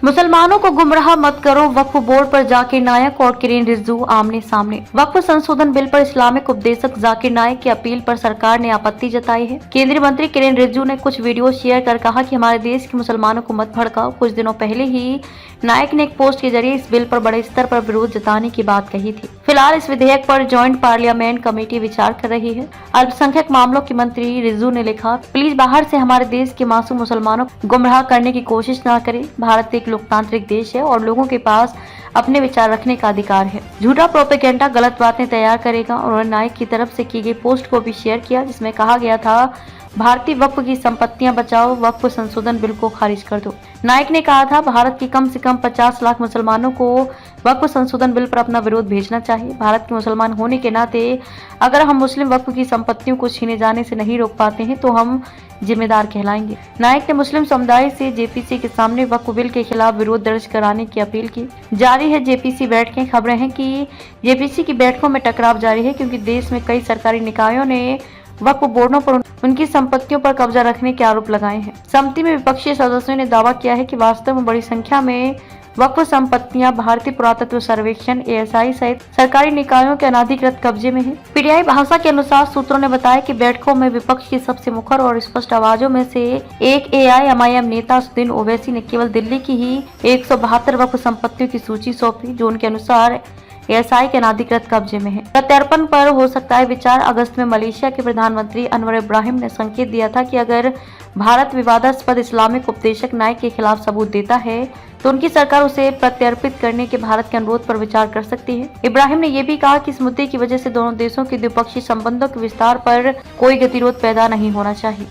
मुसलमानों को गुमराह मत करो, वक्फ बोर्ड पर जाकिर नायक और किरेन रिजवी आमने सामने। वक्फ संशोधन बिल पर इस्लामिक उपदेशक जाकिर नायक की अपील पर सरकार ने आपत्ति जताई है। केंद्रीय मंत्री किरेन रिजवी ने कुछ वीडियो शेयर कर कहा कि हमारे देश के मुसलमानों को मत भड़काओ। कुछ दिनों पहले ही नायक ने एक पोस्ट के जरिए इस बिल पर बड़े स्तर पर विरोध जताने की बात कही थी। फिलहाल इस विधेयक पर ज्वाइंट पार्लियामेंट कमेटी विचार कर रही है। अल्पसंख्यक मामलों के मंत्री रिजवी ने लिखा, प्लीज बाहर से हमारे देश के मासूम मुसलमानों को गुमराह करने की कोशिश न करें। भारत एक लोकतांत्रिक देश है और लोगों के पास अपने विचार रखने का अधिकार है। झूठा प्रोपेगेंडा गलत बातें तैयार करेगा। उन्होंने नायक की तरफ से की गई पोस्ट को भी शेयर किया, जिसमें कहा गया था, भारतीय वक्फ की संपत्तियां बचाओ, वक्फ संशोधन बिल को खारिज कर दो। नायक ने कहा था, भारत के कम से कम 50 लाख मुसलमानों को वक्फ संशोधन बिल पर अपना विरोध भेजना चाहिए। भारत के मुसलमान होने के नाते अगर हम मुस्लिम वक्फ की संपत्तियों को छीने जाने से नहीं रोक पाते हैं तो हम जिम्मेदार कहलाएंगे। नायक ने मुस्लिम समुदाय से जेपीसी के सामने वक्फ बिल के खिलाफ विरोध दर्ज कराने की अपील की। जारी है जेपीसी बैठकें। खबरें हैं कि जेपीसी की बैठकों में टकराव जारी है, क्योंकि देश में कई सरकारी निकायों ने वक्फ बोर्डों पर उनकी संपत्तियों पर कब्जा रखने के आरोप लगाए हैं। समिति में विपक्षी सदस्यों ने दावा किया है कि वास्तव में बड़ी संख्या में वक्फ संपत्तियां भारतीय पुरातत्व सर्वेक्षण एएसआई सहित सरकारी निकायों के अनाधिकृत कब्जे में हैं। पीटीआई भाषा के अनुसार सूत्रों ने बताया कि बैठकों में विपक्ष की सबसे मुखर और स्पष्ट आवाजों में से एक एआईएमआईएम नेता असदुद्दीन ओवैसी ने केवल दिल्ली की ही 172 वक्फ संपत्तियों की सूची सौंपी, जो उनके अनुसार एएसआई के अनाधिकृत कब्जे में है। प्रत्यर्पण पर हो सकता है विचार। अगस्त में मलेशिया के प्रधानमंत्री अनवर इब्राहिम ने संकेत दिया था कि अगर भारत विवादास्पद इस्लामिक उपदेशक नायक के खिलाफ सबूत देता है तो उनकी सरकार उसे प्रत्यर्पित करने के भारत के अनुरोध पर विचार कर सकती है। इब्राहिम ने यह भी कहा कि इस मुद्दे की वजह से दोनों देशों के द्विपक्षीय संबंधों के विस्तार पर कोई गतिरोध पैदा नहीं होना चाहिए।